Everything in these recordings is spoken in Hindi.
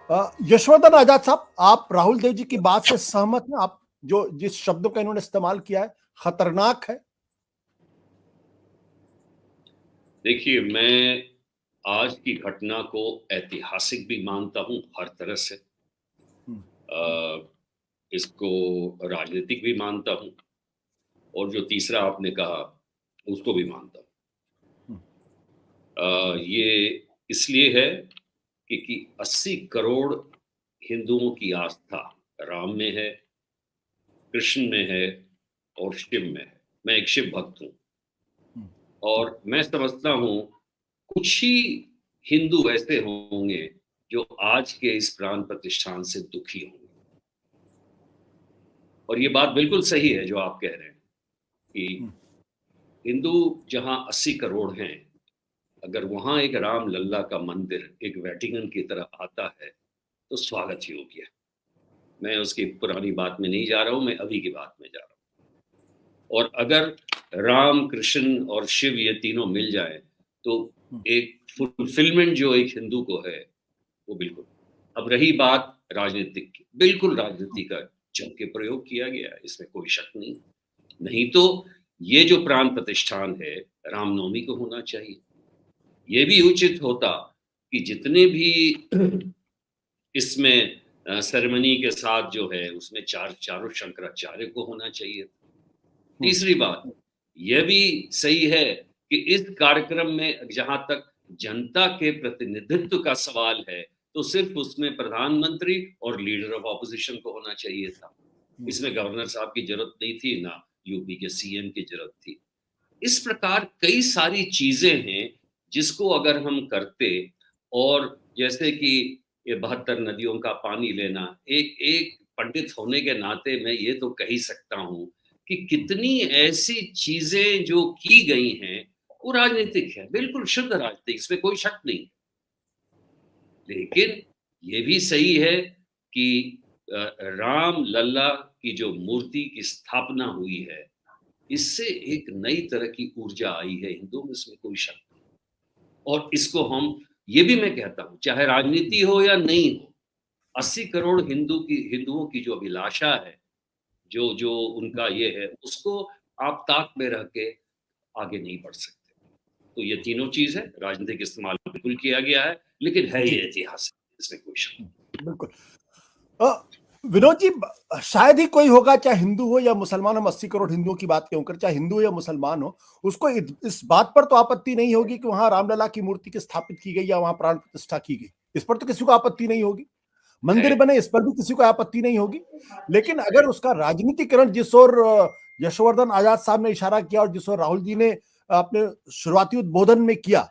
यशवर्धन आजाद साहब, आप राहुल देव जी की बात से सहमत हैं? आप जो जिस शब्दों का इन्होंने इस्तेमाल किया है, खतरनाक है। देखिए, मैं आज की घटना को ऐतिहासिक भी मानता हूं हर तरह से। इसको राजनीतिक भी मानता हूं, और जो तीसरा आपने कहा उसको भी मानता हूं। ये इसलिए है कि 80 करोड़ हिंदुओं की आस्था राम में है, कृष्ण में है और शिव में है। मैं एक शिव भक्त हूं, और मैं समझता हूं कुछ ही हिंदू ऐसे होंगे जो आज के इस प्राण प्रतिष्ठान से दुखी होंगे। और ये बात बिल्कुल सही है जो आप कह रहे हैं कि हिंदू जहां 80 करोड़ हैं, अगर वहां एक राम लल्ला का मंदिर एक वेटिकन की तरह आता है तो स्वागत योग्य है। मैं उसकी पुरानी बात में नहीं जा रहा हूं, मैं अभी की बात में जा रहा हूं। और अगर राम, कृष्ण और शिव ये तीनों मिल जाए तो एक फुलफिलमेंट जो एक हिंदू को है वो बिल्कुल। अब रही बात राजनीतिक की, बिल्कुल राजनीति का जम के प्रयोग किया गया है, इसमें कोई शक नहीं। नहीं तो ये जो प्राण प्रतिष्ठान है रामनवमी को होना चाहिए। ये भी उचित होता कि जितने भी इसमें सेरेमनी के साथ जो है उसमें चारों शंकराचार्य को होना चाहिए। तीसरी बात, यह भी सही है कि इस कार्यक्रम में जहां तक जनता के प्रतिनिधित्व का सवाल है तो सिर्फ उसमें प्रधानमंत्री और लीडर ऑफ ऑपोजिशन को होना चाहिए था। इसमें गवर्नर साहब की जरूरत नहीं थी, ना यूपी के सीएम की जरूरत थी। इस प्रकार कई सारी चीजें हैं जिसको अगर हम करते, और जैसे कि ये 72 नदियों का पानी लेना, एक एक पंडित होने के नाते मैं ये तो कह ही सकता हूं कि कितनी ऐसी चीजें जो की गई हैं वो राजनीतिक है, बिल्कुल शुद्ध राजनीतिक, इसमें कोई शक नहीं। लेकिन ये भी सही है कि राम लल्ला की जो मूर्ति की स्थापना हुई है, इससे एक नई तरह की ऊर्जा आई है हिंदुओं में, इसमें कोई शक नहीं। और इसको हम, ये भी मैं कहता हूं, चाहे राजनीति हो या नहीं हो, 80 करोड़ हिंदुओं की जो अभिलाषा है, जो जो उनका ये है, उसको आप ताक में रह के आगे नहीं बढ़ सकते। तो ये तीनों चीज है, राजनीतिक इस्तेमाल बिल्कुल किया गया है, लेकिन है ये ऐतिहासिक, इसमें कोई शक नहीं। बिल्कुल। विनोद जी, शायद ही कोई होगा, चाहे हिंदू हो या मुसलमान, हम 80 करोड़ हिंदुओं की बात क्यों कर, चाहे हिंदू हो या मुसलमान हो, उसको इस बात पर तो आपत्ति नहीं होगी कि वहां रामलला की मूर्ति की स्थापित की गई या वहां प्राण प्रतिष्ठा की गई। इस पर तो किसी को आपत्ति नहीं होगी। मंदिर बने, इस पर भी किसी को आपत्ति नहीं होगी। लेकिन अगर उसका राजनीतिकरण, जिस ओर यशवर्धन आजाद साहब ने इशारा किया और जिस ओर राहुल जी ने अपने शुरुआती उद्बोधन में किया,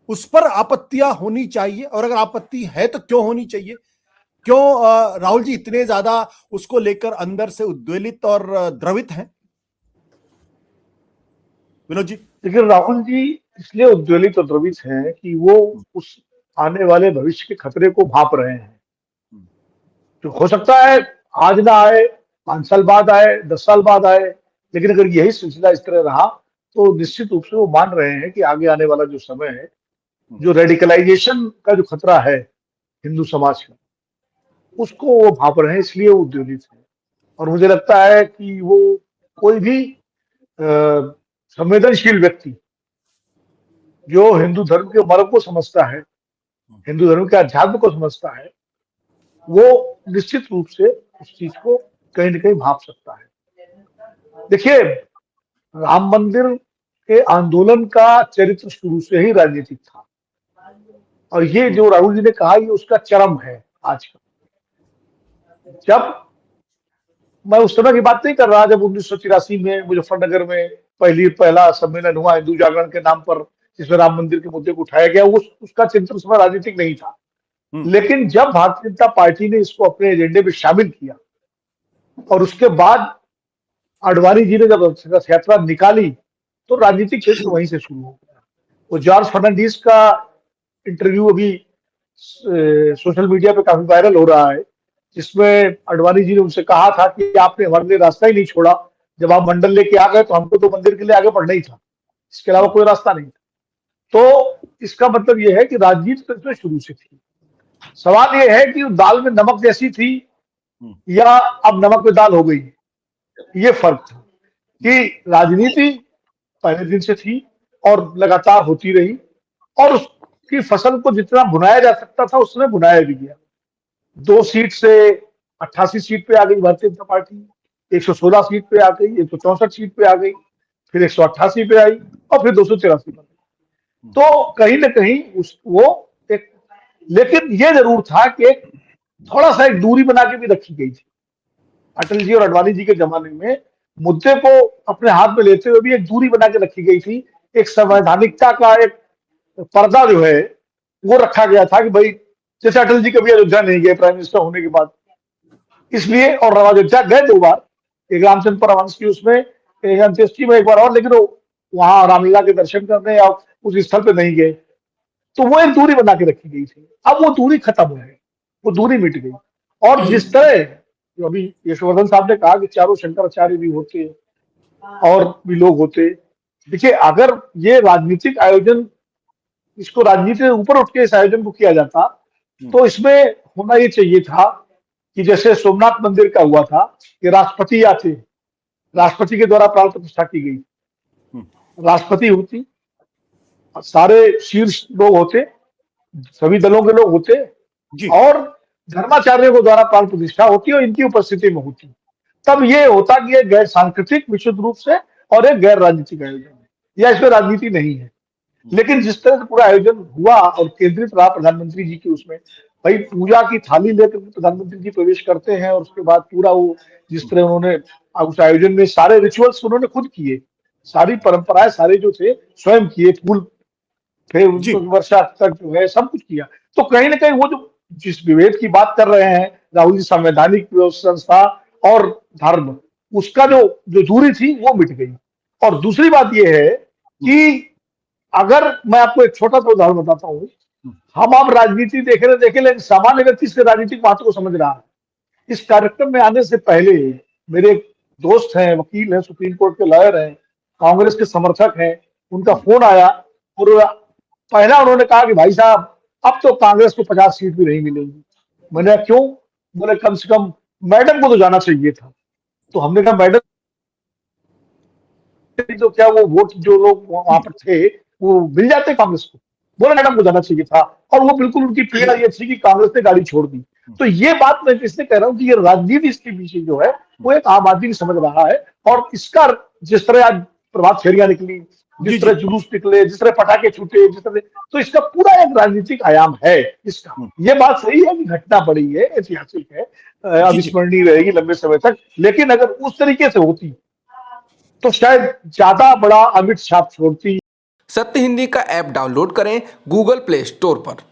उस पर आपत्तियां होनी चाहिए। और अगर आपत्ति है तो क्यों होनी चाहिए? क्यों राहुल जी इतने ज्यादा उसको लेकर अंदर से उद्वेलित और द्रवित हैं? विनोद जी। लेकिन राहुल जी इसलिए उद्वेलित और द्रवित हैं कि वो उस आने वाले भविष्य के खतरे को भांप रहे हैं। तो हो सकता है आज ना आए, 5 साल बाद आए, 10 साल बाद आए, लेकिन अगर यही सिलसिला इस तरह रहा तो निश्चित रूप से वो मान रहे हैं कि आगे आने वाला जो समय है, जो रेडिकलाइजेशन का जो खतरा है हिंदू समाज का, उसको वो भांप रहे हैं, इसलिए वो उद्वेलित है। और मुझे लगता है कि वो कोई भी संवेदनशील व्यक्ति जो हिंदू धर्म के मर्म को समझता है, हिंदू धर्म के अध्यात्म को समझता है, वो निश्चित रूप से उस चीज को कहीं न कहीं भांप सकता है। देखिए, राम मंदिर के आंदोलन का चरित्र शुरू से ही राजनीतिक था, और ये जो राहुल जी ने कहा, ये उसका चरम है आज का। जब मैं उस समय की बात नहीं कर रहा जब 1983 में मुजफ्फरनगर में पहला सम्मेलन हुआ हिंदू जागरण के नाम पर, जिसमें राम मंदिर के मुद्दे को उठाया गया, उसका चिंतन उस समय राजनीतिक नहीं था। लेकिन जब भारतीय जनता पार्टी ने इसको अपने एजेंडे में शामिल किया और उसके बाद आडवाणी जी ने जब रथ यात्रा निकाली, तो राजनीतिक क्षेत्र वहीं से शुरू हो गया। वो जॉर्ज फर्नांडीज का इंटरव्यू अभी सोशल मीडिया पे काफी वायरल हो रहा है, जिसमें आडवाणी जी ने उनसे कहा था कि आपने हमारे लिए रास्ता ही नहीं छोड़ा, जब आप मंडल लेके आ गए तो हमको तो मंदिर के लिए आगे बढ़ना ही था, इसके अलावा कोई रास्ता नहीं था। तो इसका मतलब यह है कि राजनीति तो इसमें शुरू से थी। सवाल ये है कि दाल में नमक जैसी थी या अब नमक में दाल हो गई, ये फर्क था कि राजनीति पहले दिन से थी और लगातार होती रही और उसकी फसल को जितना भुनाया जा सकता था उसमें भुनाया भी गया। 2 सीट से 88 सीट पे आ गई भारतीय जनता पार्टी, 116 सीट पे आ गई, 164 सीट पे आ गई, फिर 188 पे आई और फिर 283 पर। तो कहीं ना कहीं वो एक, लेकिन ये जरूर था कि एक थोड़ा सा एक दूरी बना के भी रखी गई थी। अटल जी और अडवाणी जी के जमाने में मुद्दे को अपने हाथ में लेते हुए भी एक दूरी बना के रखी गई थी। एक संवैधानिकता का एक पर्दा जो है वो रखा गया था कि भाई जैसे अटल जी कभी अयोध्या नहीं गए प्राइम मिनिस्टर होने के बाद, इसलिए, और अयोध्या गए 2 बार, एक रामचंद्र परमहंस की उसमें अंत्येष्टि में एक बार और, लेकिन वो वहां रामलीला के दर्शन करने या उस स्थल पे नहीं गए। तो वो एक दूरी बना के रखी गई थी। अब वो दूरी खत्म हो गई, वो दूरी मिट गई। और जिस तरह जो अभी यशवर्धन साहब ने कहा कि चारों शंकराचार्य भी होते और भी लोग होते, देखिए अगर ये राजनीतिक आयोजन, इसको राजनीति से ऊपर उठ के इस आयोजन को किया जाता तो इसमें होना ये चाहिए था कि जैसे सोमनाथ मंदिर का हुआ था कि राष्ट्रपति आते, राष्ट्रपति के द्वारा प्राण प्रतिष्ठा की गई, राष्ट्रपति होती, सारे शीर्ष लोग होते, सभी दलों के लोग होते और धर्माचार्यों के द्वारा प्राण प्रतिष्ठा होती और इनकी उपस्थिति में होती। तब ये होता कि ये गैर सांस्कृतिक विशुद्ध रूप से और एक गैर राजनीतिक आयोजन है, या इसमें राजनीति नहीं है। लेकिन जिस तरह से पूरा आयोजन हुआ और केंद्रित रहा प्रधानमंत्री जी की, उसमें भाई पूजा की थाली लेकर प्रधानमंत्री जी प्रवेश करते हैं और उसके बाद पूरा वो जिस तरह उन्होंने उस आयोजन में सारे रिचुअल्स उन्होंने खुद किए, सारी परंपराएं सारे जो थे स्वयं किए, फूल फिर वर्षा तक जो है सब कुछ किया। तो कहीं ना कहीं वो जो जिस विभेद की बात कर रहे हैं राहुल जी, संवैधानिक संस्था और धर्म, उसका जो दूरी थी वो मिट गई। और दूसरी बात ये है कि अगर मैं आपको एक छोटा सा उदाहरण बताता हूँ, हम आप राजनीति देखे लेकिन सामान्य व्यक्ति इसके राजनीतिक महत्व को समझ रहा है। इस कार्यक्रम में आने से पहले मेरे एक दोस्त हैं, वकील हैं, सुप्रीम कोर्ट के लॉयर हैं, कांग्रेस के समर्थक हैं, उनका फोन आया और पहला उन्होंने कहा कि भाई साहब अब तो कांग्रेस को 50 सीट भी नहीं मिलेंगी। मैंने क्यों? बोले कम से कम मैडम को तो जाना चाहिए था। तो हमने कहा मैडम तो क्या वो वोट जो लोग वहां पर थे वो मिल जाते कांग्रेस को? बोले मैडम को जाना चाहिए था। और वो बिल्कुल उनकी पीड़ा ये थी कि कांग्रेस ने गाड़ी छोड़ दी। तो ये बात मैं इसलिए कह रहा हूँ कि ये राजनीति इसके पीछे जो है वो एक आम आदमी समझ रहा है। और इसका जिस तरह आज प्रभात फेरियां निकली, जिस तरह जुलूस निकले, जिस तरह पटाखे छूटे, जिस तरह, तो इसका पूरा एक राजनीतिक आयाम है इसका। ये बात सही है कि घटना बड़ी है, ऐतिहासिक है, अविस्मरणीय रहेगी लंबे समय तक, लेकिन अगर उस तरीके से होती तो शायद ज्यादा बड़ा अमिट छाप छोड़ती। सत्य हिंदी का ऐप डाउनलोड करें गूगल प्ले स्टोर पर।